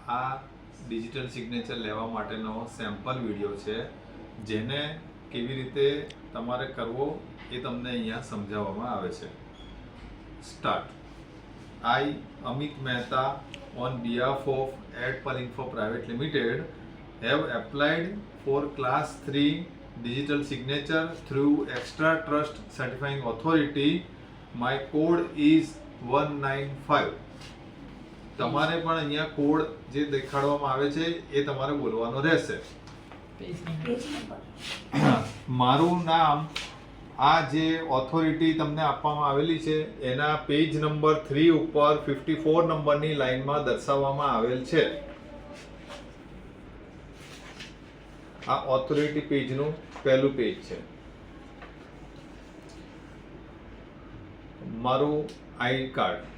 આ digital signature લેવા માટેનો સેમ્પલ વિડીયો છે, જેને કેવી રીતે તમારે કરવો એ તમને અહીંયા સમજાવવામાં આવે છે. Start. I, Amit Mehta, on behalf of AdPalinfo Private Limited, have applied for Class 3 digital signature through Extra Trust Certifying Authority. My code is 195. તમારે પણ અહીંયા કોડ જે દેખાડવામાં આવે છે એ તમારે બોલવાનો રહેશે. મારું નામ આ જે ઓથોરિટી તમને આપવામાં આવેલી છે એના પેજ નંબર 3 ઉપર 54 નંબરની લાઈનમાં દર્શાવવામાં આવેલ છે. આ ઓથોરિટી પેજનું પહેલું પેજ છે. મારું આઈ કાર્ડ